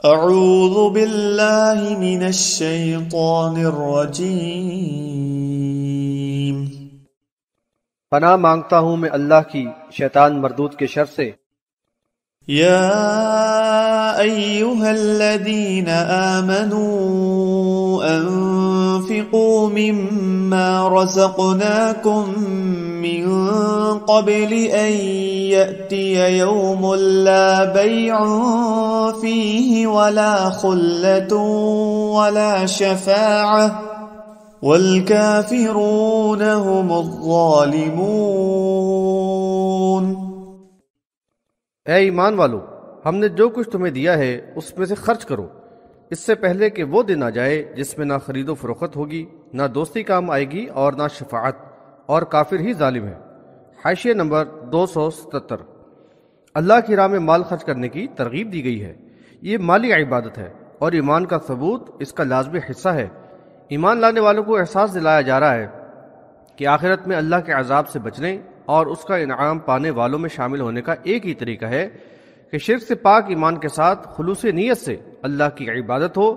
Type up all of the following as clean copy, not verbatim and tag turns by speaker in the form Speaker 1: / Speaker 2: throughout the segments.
Speaker 1: اعوذ باللہ من الشیطان الرجیم،
Speaker 2: پناہ مانگتا ہوں میں اللہ کی شیطان مردود کے شر سے۔
Speaker 1: یا ایہا الذین آمنوا انفقوا مما رزقناکم من قبل ان یأتی یوم لا بیع فیہ ولا خلة ولا شفاعة والکافرون هم الظالمون۔
Speaker 2: اے ایمان والو، ہم نے جو کچھ تمہیں دیا ہے اس میں سے خرچ کرو، اس سے پہلے کہ وہ دن آ جائے جس میں نہ خرید و فروخت ہوگی، نہ دوستی کام آئے گی اور نہ شفاعت، اور کافر ہی ظالم ہے۔ حاشیہ نمبر 277۔ اللہ کی راہ میں مال خرچ کرنے کی ترغیب دی گئی ہے۔ یہ مالی عبادت ہے اور ایمان کا ثبوت اس کا لازمی حصہ ہے۔ ایمان لانے والوں کو احساس دلایا جا رہا ہے کہ آخرت میں اللہ کے عذاب سے بچنے اور اس کا انعام پانے والوں میں شامل ہونے کا ایک ہی طریقہ ہے کہ شرک سے پاک ایمان کے ساتھ خلوص نیت سے اللہ کی عبادت ہو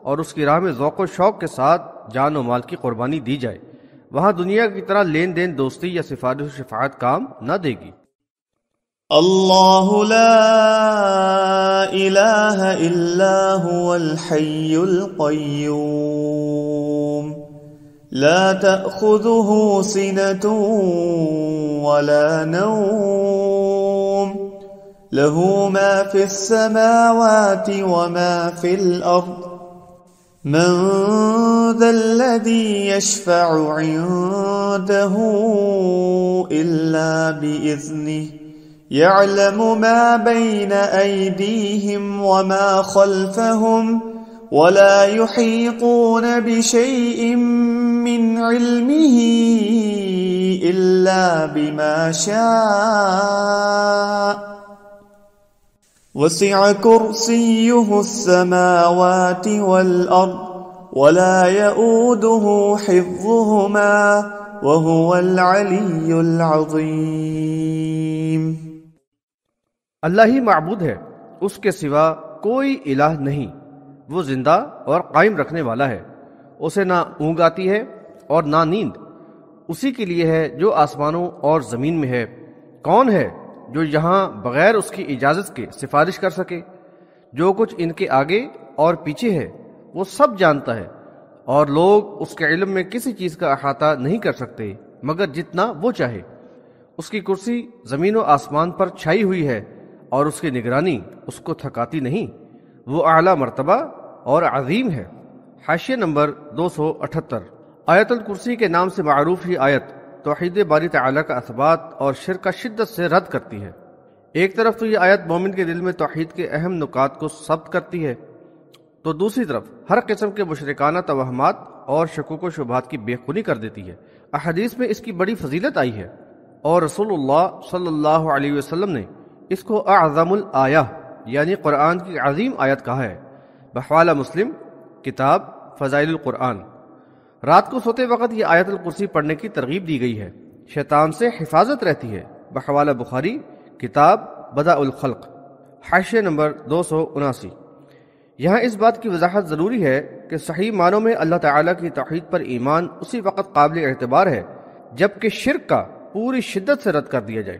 Speaker 2: اور اس کی راہ میں ذوق و شوق کے ساتھ جان و مال کی قربانی دی جائے۔ وہاں دنیا کی طرح لین دین، دوستی یا سفارش و شفاعت کام نہ دے گی۔
Speaker 1: اللہ لا الہ الا هو الحی القیوم لا تأخذه سنة ولا نوم له ما في السماوات وما في الأرض من ذا الذي يشفع عنده إلا بإذنه يعلم ما بين أيديهم وما خلفهم ولا يحيطون بشيء من علمه إلا بما شاء وسع كرسيه السماوات والأرض ولا يؤوده حفظهما وهو العلي العظيم۔
Speaker 2: اللہ ہی معبود ہے، اس کے سوا کوئی الہ نہیں۔ وہ زندہ اور قائم رکھنے والا ہے، اسے نہ اونگ آتی ہے اور نہ نیند۔ اسی کے لیے ہے جو آسمانوں اور زمین میں ہے۔ کون ہے جو یہاں بغیر اس کی اجازت کے سفارش کر سکے؟ جو کچھ ان کے آگے اور پیچھے ہے وہ سب جانتا ہے، اور لوگ اس کے علم میں کسی چیز کا احاطہ نہیں کر سکتے مگر جتنا وہ چاہے۔ اس کی کرسی زمین و آسمان پر چھائی ہوئی ہے اور اس کی نگرانی اس کو تھکاتی نہیں۔ وہ اعلیٰ مرتبہ اور عظیم ہے۔ حاشیہ نمبر 278۔ آیت الکرسی کے نام سے معروف یہ آیت توحید باری تعالیٰ کا اثبات اور شرک کا شدت سے رد کرتی ہے۔ ایک طرف تو یہ آیت مومن کے دل میں توحید کے اہم نکات کو ثبت کرتی ہے، تو دوسری طرف ہر قسم کے مشرکانہ توہمات اور شکوک و شبہات کی بے خونی کر دیتی ہے۔ احادیث میں اس کی بڑی فضیلت آئی ہے اور رسول اللہ صلی اللہ علیہ وسلم نے اس کو اعظم الآیہ یعنی قرآن کی عظیم آیت کہا ہے۔ بحوالہ مسلم کتاب فضائل القرآن۔ رات کو سوتے وقت یہ آیت الکرسی پڑھنے کی ترغیب دی گئی ہے، شیطان سے حفاظت رہتی ہے۔ بحوالہ بخاری کتاب بدء الخلق۔ حاشیہ نمبر 279۔ یہاں اس بات کی وضاحت ضروری ہے کہ صحیح معنوں میں اللہ تعالیٰ کی توحید پر ایمان اسی وقت قابل اعتبار ہے جبکہ شرک کا پوری شدت سے رد کر دیا جائے۔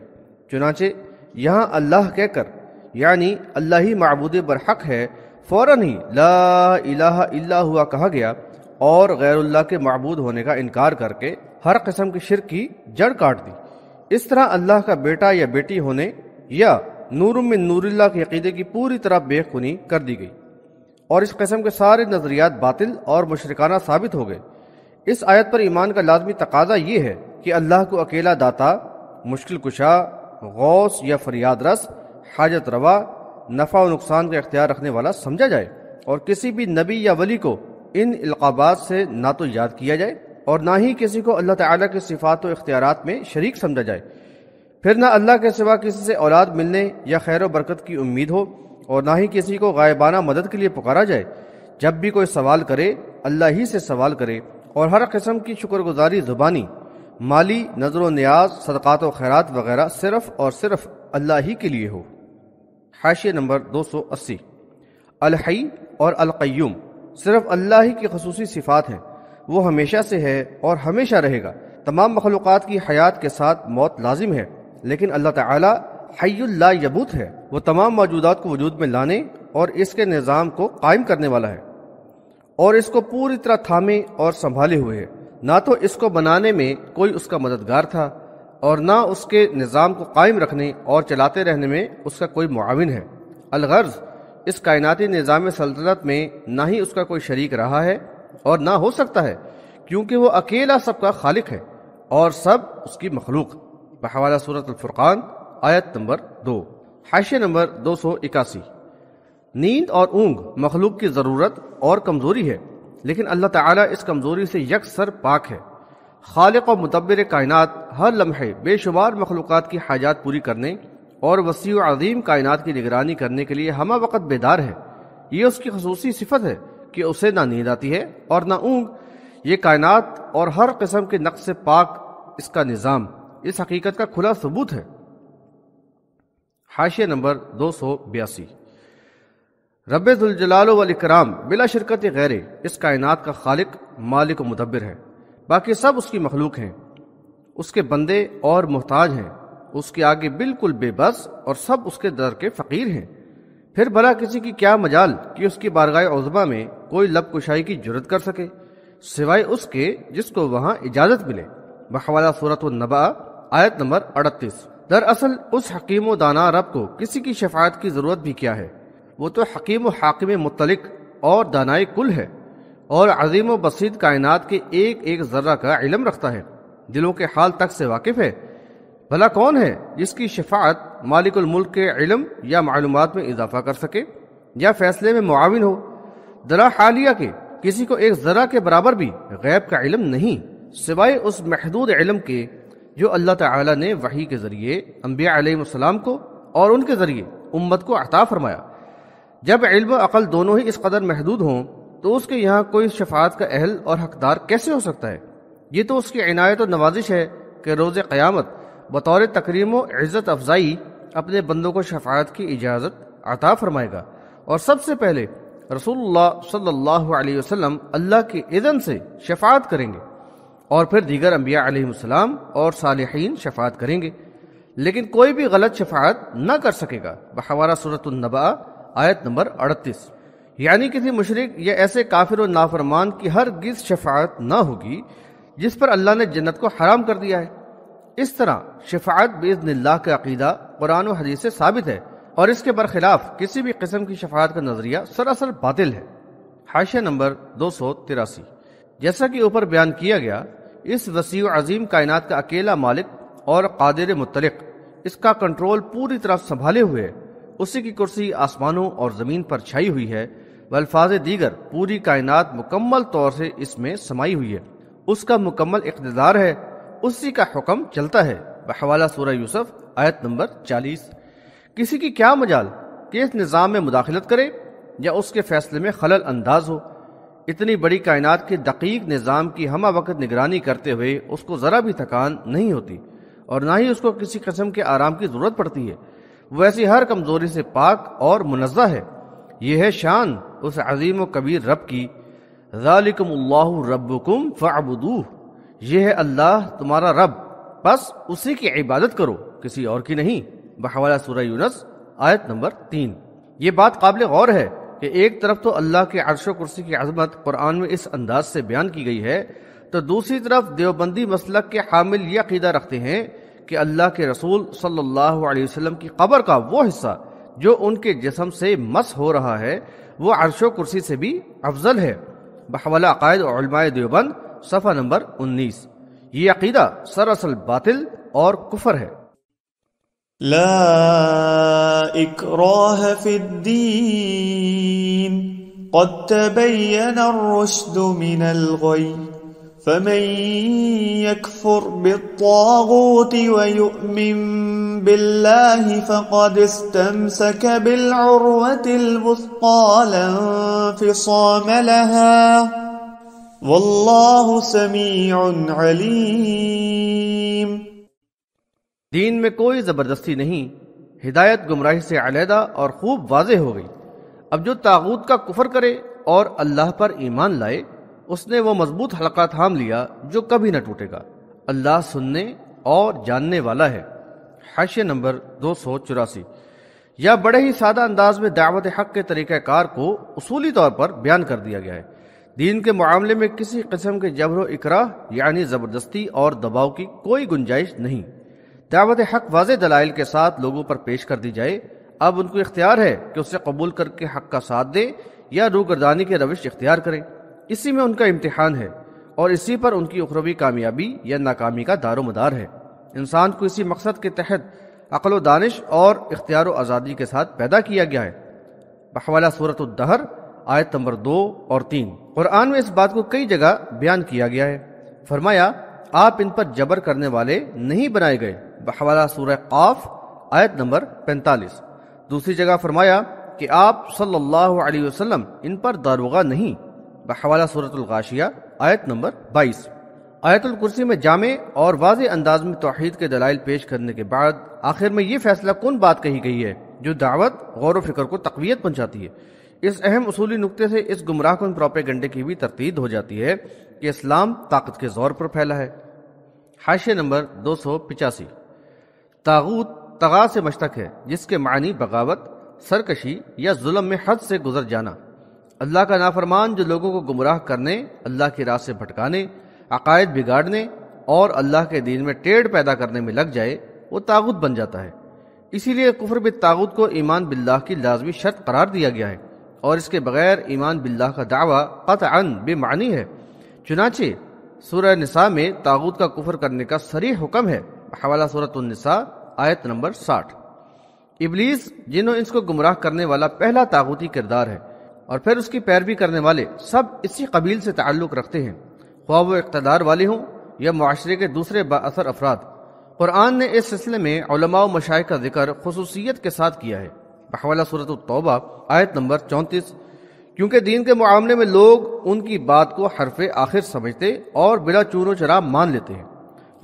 Speaker 2: چنانچہ یہاں اللہ کہہ کر یعنی اللہ ہی معبود برحق ہے فوراً ہی لا الہ الا ہوا کہا گیا، اور غیر اللہ کے معبود ہونے کا انکار کر کے ہر قسم کی شرک کی جڑ کاٹ دی۔ اس طرح اللہ کا بیٹا یا بیٹی ہونے یا نور من نور اللہ کے عقیدے کی پوری طرح بے خونی کر دی گئی، اور اس قسم کے سارے نظریات باطل اور مشرکانہ ثابت ہو گئے۔ اس آیت پر ایمان کا لازمی تقاضا یہ ہے کہ اللہ کو اکیلا داتا، مشکل کشا، غوث یا فریاد رس، حاجت روا، نفع و نقصان کا اختیار رکھنے والا سمجھا جائے، اور کسی بھی نبی یا ولی کو ان القابات سے نہ تو یاد کیا جائے اور نہ ہی کسی کو اللہ تعالیٰ کے صفات و اختیارات میں شریک سمجھا جائے۔ پھر نہ اللہ کے سوا کسی سے اولاد ملنے یا خیر و برکت کی امید ہو، اور نہ ہی کسی کو غائبانہ مدد کے لیے پکارا جائے۔ جب بھی کوئی سوال کرے اللہ ہی سے سوال کرے، اور ہر قسم کی شکر گزاری زبانی، مالی، نظر و نیاز، صدقات و خیرات وغیرہ صرف اور صرف اللہ ہی کے لیے ہو۔ حاشیہ نمبر 280۔ الحی اور القیوم صرف اللہ ہی کی خصوصی صفات ہیں۔ وہ ہمیشہ سے ہے اور ہمیشہ رہے گا۔ تمام مخلوقات کی حیات کے ساتھ موت لازم ہے، لیکن اللہ تعالی حی لا یموت ہے۔ وہ تمام موجودات کو وجود میں لانے اور اس کے نظام کو قائم کرنے والا ہے، اور اس کو پوری طرح تھامے اور سنبھالے ہوئے ہے۔ نہ تو اس کو بنانے میں کوئی اس کا مددگار تھا، اور نہ اس کے نظام کو قائم رکھنے اور چلاتے رہنے میں اس کا کوئی معاون ہے۔ الغرض اس کائناتی نظام سلطنت میں نہ ہی اس کا کوئی شریک رہا ہے اور نہ ہو سکتا ہے، کیونکہ وہ اکیلا سب کا خالق ہے اور سب اس کی مخلوق۔ بحوالہ سورۃ الفرقان آیت نمبر 2۔ حاشیہ نمبر 281۔ نیند اور اونگ مخلوق کی ضرورت اور کمزوری ہے، لیکن اللہ تعالیٰ اس کمزوری سے یکسر پاک ہے۔ خالق و مدبر کائنات ہر لمحے بے شمار مخلوقات کی حاجات پوری کرنے اور وسیع و عظیم کائنات کی نگرانی کرنے کے لیے ہمہ وقت بیدار ہے۔ یہ اس کی خصوصی صفت ہے کہ اسے نہ نیند آتی ہے اور نہ اونگ۔ یہ کائنات اور ہر قسم کے نقص سے پاک اس کا نظام اس حقیقت کا کھلا ثبوت ہے۔ حاشیہ نمبر 282۔ رب ذوالجلال والاکرام بلا شرکت غیر اس کائنات کا خالق، مالک و مدبر ہے۔ باقی سب اس کی مخلوق ہیں، اس کے بندے اور محتاج ہیں، اس کے آگے بالکل بے بس، اور سب اس کے در کے فقیر ہیں۔ پھر بھلا کسی کی کیا مجال کہ اس کی بارگاہ عظمیٰ میں کوئی لب کشائی کی جرت کر سکے، سوائے اس کے جس کو وہاں اجازت ملے۔ بحوالہ سورۃ النبأ آیت نمبر 38۔ دراصل اس حکیم و دانا رب کو کسی کی شفاعت کی ضرورت بھی کیا ہے؟ وہ تو حکیم و حاکم مطلق اور دانائے کل ہے، اور عظیم و بسیط کائنات کے ایک ایک ذرہ کا علم رکھتا ہے، دلوں کے حال تک سے واقف ہے۔ بھلا کون ہے جس کی شفاعت مالک الملک کے علم یا معلومات میں اضافہ کر سکے یا فیصلے میں معاون ہو؟ درا حالیہ کے کسی کو ایک ذرہ کے برابر بھی غیب کا علم نہیں، سوائے اس محدود علم کے جو اللہ تعالی نے وحی کے ذریعے انبیاء علیہ السلام کو اور ان کے ذریعے امت کو عطا فرمایا۔ جب علم و عقل دونوں ہی اس قدر محدود ہوں تو اس کے یہاں کوئی شفاعت کا اہل اور حقدار کیسے ہو سکتا ہے؟ یہ تو اس کی عنایت و نوازش ہے کہ روز قیامت بطور تکریم و عزت افزائی اپنے بندوں کو شفاعت کی اجازت عطا فرمائے گا، اور سب سے پہلے رسول اللہ صلی اللہ علیہ وسلم اللہ کے اذن سے شفاعت کریں گے، اور پھر دیگر انبیاء علیہ السلام اور صالحین شفاعت کریں گے، لیکن کوئی بھی غلط شفاعت نہ کر سکے گا۔ بحوالہ سورۃ النبأ آیت نمبر 38۔ یعنی کسی مشرک یا ایسے کافر و نافرمان کی ہرگز شفاعت نہ ہوگی جس پر اللہ نے جنت کو حرام کر دیا ہے۔ اس طرح شفاعت باذن اللہ کا عقیدہ قرآن و حدیث سے ثابت ہے، اور اس کے برخلاف کسی بھی قسم کی شفاعت کا نظریہ سراسر باطل ہے۔ حاشیہ نمبر 283۔ جیسا کہ اوپر بیان کیا گیا، اس وسیع و عظیم کائنات کا اکیلا مالک اور قادر مطلق اس کا کنٹرول پوری طرح سنبھالے ہوئے ہے۔ اسی کی کرسی آسمانوں اور زمین پر چھائی ہوئی ہے، والفاظ دیگر پوری کائنات مکمل طور سے اس میں سمائی ہوئی ہے۔ اس کا مکمل اقتدار ہے، اسی کا حکم چلتا ہے۔ بحوالہ سورہ یوسف آیت نمبر 40۔ کسی کی کیا مجال کہ اس نظام میں مداخلت کرے یا اس کے فیصلے میں خلل انداز ہو؟ اتنی بڑی کائنات کے دقیق نظام کی ہمہ وقت نگرانی کرتے ہوئے اس کو ذرا بھی تکان نہیں ہوتی، اور نہ ہی اس کو کسی قسم کے آرام کی ضرورت پڑتی ہے۔ وہ ایسی ہر کمزوری سے پاک اور منزہ ہے۔ یہ ہے شان اس عظیم و کبیر رب کی۔ ذالکم اللہ ربکم فاعبدوہ، یہ ہے اللہ تمہارا رب، بس اسی کی عبادت کرو، کسی اور کی نہیں۔ بحوالہ سورہ یونس آیت نمبر 3۔ یہ بات قابل غور ہے کہ ایک طرف تو اللہ کے عرش و کرسی کی عظمت قرآن میں اس انداز سے بیان کی گئی ہے، تو دوسری طرف دیوبندی مسلک کے حامل یہ عقیدہ رکھتے ہیں کہ اللہ کے رسول صلی اللہ علیہ وسلم کی قبر کا وہ حصہ جو ان کے جسم سے مس ہو رہا ہے وہ عرش و کرسی سے بھی افضل ہے۔ بحوالہ عقائد علماء دیوبند صفحہ نمبر 19۔ یہ عقیدہ سراسر باطل اور کفر ہے۔
Speaker 1: لا اکراہ فی الدین قد تبین الرشد من الغی فمن يكفر بالطاغوت ويؤمن بالله فقد استمسك بالعروة الوثقى لا انفصام لها والله سميع عليم۔
Speaker 2: دین میں کوئی زبردستی نہیں، ہدایت گمراہی سے علیحدہ اور خوب واضح ہو گئی۔ اب جو طاغوت کا کفر کرے اور اللہ پر ایمان لائے، اس نے وہ مضبوط حلقہ تھام لیا جو کبھی نہ ٹوٹے گا۔ اللہ سننے اور جاننے والا ہے۔ حاشیہ نمبر 284۔ یا بڑے ہی سادہ انداز میں دعوت حق کے طریقہ کار کو اصولی طور پر بیان کر دیا گیا ہے۔ دین کے معاملے میں کسی قسم کے جبر و اکراہ یعنی زبردستی اور دباؤ کی کوئی گنجائش نہیں۔ دعوت حق واضح دلائل کے ساتھ لوگوں پر پیش کر دی جائے، اب ان کو اختیار ہے کہ اسے قبول کر کے حق کا ساتھ دیں یا روگردانی کے روش اختیار کریں۔ اسی میں ان کا امتحان ہے اور اسی پر ان کی اخروی کامیابی یا ناکامی کا دار و مدار ہے۔ انسان کو اسی مقصد کے تحت عقل و دانش اور اختیار و آزادی کے ساتھ پیدا کیا گیا ہے۔ بحوالہ سورۃ الدہر آیت نمبر 2 اور 3۔ قرآن میں اس بات کو کئی جگہ بیان کیا گیا ہے۔ فرمایا آپ ان پر جبر کرنے والے نہیں بنائے گئے، بحوالہ سورہ قاف آیت نمبر 45۔ دوسری جگہ فرمایا کہ آپ صلی اللہ علیہ وسلم ان پر داروغہ نہیں، بحوالہ سورۃ الغاشیہ آیت نمبر 22۔ آیت الکرسی میں جامع اور واضح انداز میں توحید کے دلائل پیش کرنے کے بعد آخر میں یہ فیصلہ کن بات کہی گئی ہے جو دعوت غور و فکر کو تقویت پہنچاتی ہے۔ اس اہم اصولی نقطے سے اس گمراہ کن پروپیگنڈے کی بھی تردید ہو جاتی ہے کہ اسلام طاقت کے زور پر پھیلا ہے۔ حاشیہ نمبر 285۔ طاغوت طغا سے مشتق ہے جس کے معنی بغاوت، سرکشی یا ظلم میں حد سے گزر جانا۔ اللہ کا نافرمان جو لوگوں کو گمراہ کرنے، اللہ کی راہ سے بھٹکانے، عقائد بگاڑنے اور اللہ کے دین میں ٹیڑھ پیدا کرنے میں لگ جائے، وہ طاغوت بن جاتا ہے۔ اسی لیے کفر بالطاغوت کو ایمان باللہ کی لازمی شرط قرار دیا گیا ہے، اور اس کے بغیر ایمان باللہ کا دعویٰ قطعاً بے معنی ہے۔ چنانچہ سورہ نساء میں طاغوت کا کفر کرنے کا صریح حکم ہے، حوالہ سورۃ النساء آیت نمبر 60۔ ابلیس جن و انس کو گمراہ کرنے والا پہلا طاغوتی کردار ہے، اور پھر اس کی پیروی کرنے والے سب اسی قبیل سے تعلق رکھتے ہیں، خواہ وہ اقتدار والے ہوں یا معاشرے کے دوسرے با اثر افراد۔ قرآن نے اس سلسلے میں علماء و مشائخ کا ذکر خصوصیت کے ساتھ کیا ہے، بحوالہ سورۃ التوبہ آیت نمبر 34۔ کیونکہ دین کے معاملے میں لوگ ان کی بات کو حرف آخر سمجھتے اور بلا چون و چرا مان لیتے ہیں،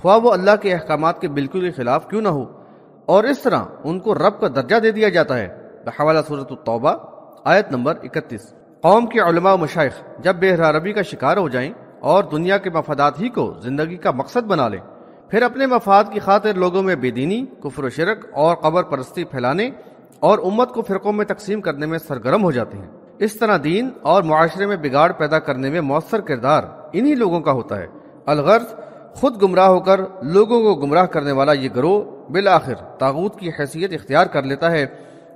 Speaker 2: خواہ وہ اللہ کے احکامات کے بالکل ہی خلاف کیوں نہ ہو، اور اس طرح ان کو رب کا درجہ دے دیا جاتا ہے، بحوالہ سورۃ التوبہ آیت نمبر 31۔ قوم کے علماء و مشائخ جب بے ربی کا شکار ہو جائیں اور دنیا کے مفادات ہی کو زندگی کا مقصد بنا لیں، پھر اپنے مفاد کی خاطر لوگوں میں بے دینی، کفر و شرک اور قبر پرستی پھیلانے اور امت کو فرقوں میں تقسیم کرنے میں سرگرم ہو جاتے ہیں۔ اس طرح دین اور معاشرے میں بگاڑ پیدا کرنے میں مؤثر کردار انہی لوگوں کا ہوتا ہے۔ الغرض خود گمراہ ہو کر لوگوں کو گمراہ کرنے والا یہ گروہ بالآخر طاغوت کی حیثیت اختیار کر لیتا ہے۔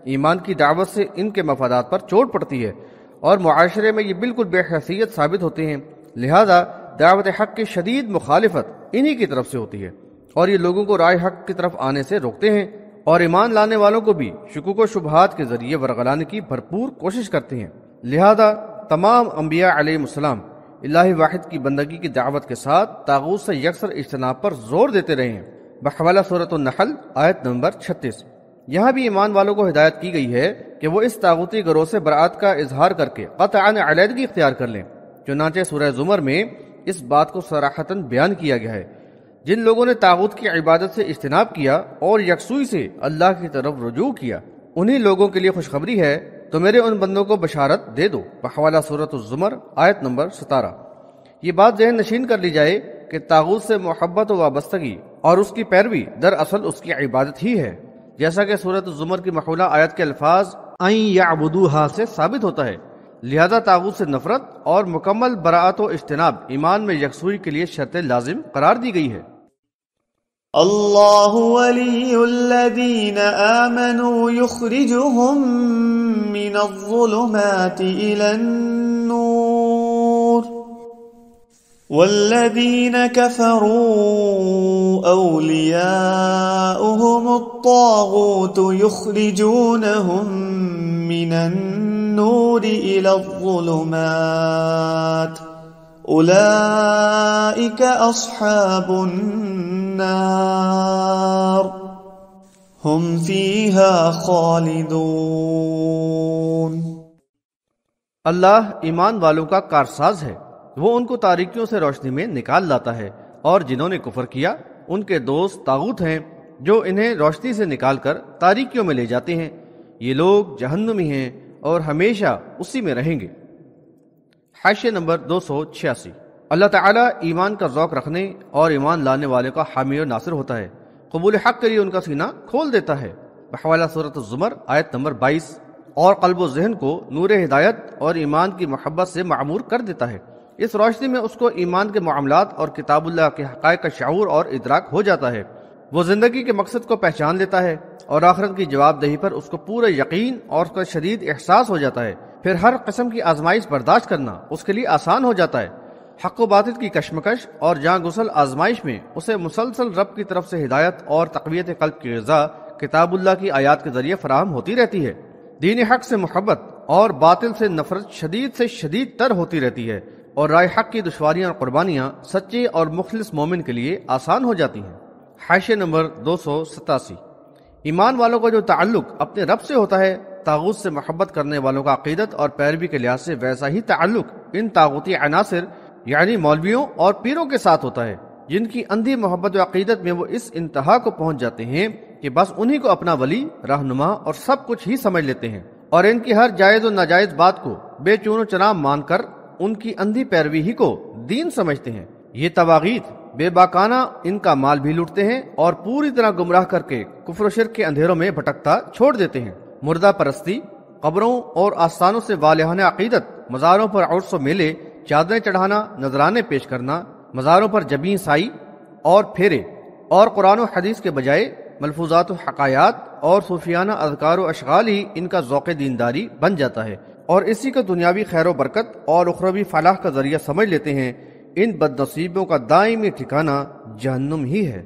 Speaker 2: ایمان کی دعوت سے ان کے مفادات پر چوٹ پڑتی ہے اور معاشرے میں یہ بالکل بے حیثیت ثابت ہوتے ہیں، لہذا دعوت حق کی شدید مخالفت انہی کی طرف سے ہوتی ہے، اور یہ لوگوں کو راہ حق کی طرف آنے سے روکتے ہیں، اور ایمان لانے والوں کو بھی شکوک و شبہات کے ذریعے ورغلانے کی بھرپور کوشش کرتے ہیں۔ لہذا تمام انبیاء علیہ السلام الہ واحد کی بندگی کی دعوت کے ساتھ طاغوت سے یکسر اجتناب پر زور دیتے رہے ہیں، بحوالہ سورۃ النحل آیت نمبر 36۔ یہاں بھی ایمان والوں کو ہدایت کی گئی ہے کہ وہ اس طاغوتی گروہ سے برات کا اظہار کر کے قطعاً علیحدگی اختیار کر لیں۔ چنانچہ سورہ زمر میں اس بات کو صراحتاً بیان کیا گیا ہے، جن لوگوں نے طاغوت کی عبادت سے اجتناب کیا اور یکسوئی سے اللہ کی طرف رجوع کیا، انہی لوگوں کے لیے خوشخبری ہے، تو میرے ان بندوں کو بشارت دے دو، بحوالہ سورۃ الزمر آیت نمبر 17۔ یہ بات ذہن نشین کر لی جائے کہ طاغوت سے محبت و وابستگی اور اس کی پیروی دراصل اس کی عبادت ہی ہے، جیسا کہ سورۃ الزمر کی محولہ آیت کے الفاظ ان یعبدوہا سے ثابت ہوتا ہے۔ لہذا طاغوت سے نفرت اور مکمل براءت و اجتناب ایمان میں یکسوئی کے لیے شرط لازم قرار دی گئی ہے۔
Speaker 1: اللہ ولی الذین آمنوا یخرجهم من الظلمات الى النور والذین کفروا اولیاؤهم الطاغوت یخرجونهم من النور الى الظلمات اولئک اصحاب النار هم فیہا خالدون۔
Speaker 2: اللہ ایمان والوں کا کارساز ہے، وہ ان کو تاریکیوں سے روشنی میں نکال لاتا ہے، اور جنہوں نے کفر کیا ان کے دوست طاغوت ہیں جو انہیں روشنی سے نکال کر تاریکیوں میں لے جاتے ہیں، یہ لوگ جہنمی ہیں اور ہمیشہ اسی میں رہیں گے۔ حاشیہ نمبر 286۔ اللہ تعالیٰ ایمان کا ذوق رکھنے اور ایمان لانے والے کا حامی و ناصر ہوتا ہے، قبول حق کے لیے ان کا سینہ کھول دیتا ہے، بحوالہ سورۃ الزمر آیت نمبر 22، اور قلب و ذہن کو نور ہدایت اور ایمان کی محبت سے معمور کر دیتا ہے۔ اس روشنی میں اس کو ایمان کے معاملات اور کتاب اللہ کے حقائق کا شعور اور ادراک ہو جاتا ہے۔ وہ زندگی کے مقصد کو پہچان لیتا ہے اور آخرت کی جواب دہی پر اس کو پورا یقین اور اس کا شدید احساس ہو جاتا ہے۔ پھر ہر قسم کی آزمائش برداشت کرنا اس کے لیے آسان ہو جاتا ہے۔ حق و باطل کی کشمکش اور جاں گسل آزمائش میں اسے مسلسل رب کی طرف سے ہدایت اور تقویت قلب کی غذا کتاب اللہ کی آیات کے ذریعے فراہم ہوتی رہتی ہے۔ دین حق سے محبت اور باطل سے نفرت شدید سے شدید تر ہوتی رہتی ہے، اور رائے حق کی دشواریاں اور قربانیاں سچے اور مخلص مومن کے لیے آسان ہو جاتی ہیں۔ حاشیہ نمبر 287۔ ایمان والوں کا جو تعلق اپنے رب سے ہوتا ہے، طاغوت سے محبت کرنے والوں کا عقیدت اور پیروی کے لحاظ سے ویسا ہی تعلق ان طاغوتی عناصر یعنی مولویوں اور پیروں کے ساتھ ہوتا ہے، جن کی اندھی محبت و عقیدت میں وہ اس انتہا کو پہنچ جاتے ہیں کہ بس انہی کو اپنا ولی، رہنما اور سب کچھ ہی سمجھ لیتے ہیں، اور ان کی ہر جائز و ناجائز بات کو بے چون و چرا مان کر ان کی اندھی پیروی ہی کو دین سمجھتے ہیں۔ یہ طواغیت بے باکانہ ان کا مال بھی لوٹتے ہیں اور پوری طرح گمراہ کر کے کفر و شرک کے اندھیروں میں بھٹکتا چھوڑ دیتے ہیں۔ مردہ پرستی، قبروں اور آستانوں سے والہانہ عقیدت، مزاروں پر عرس و میلے، چادریں چڑھانا، نذرانے پیش کرنا، مزاروں پر جبیں سائی اور پھیرے، اور قرآن و حدیث کے بجائے ملفوظات و حکایات اور صوفیانہ اذکار و اشغال ہی ان کا ذوق دینداری بن جاتا ہے، اور اسی کو دنیاوی خیر و برکت اور اخروی فلاح کا ذریعہ سمجھ لیتے ہیں۔ ان بد نصیبوں کا دائمی ٹھکانہ جہنم ہی ہے۔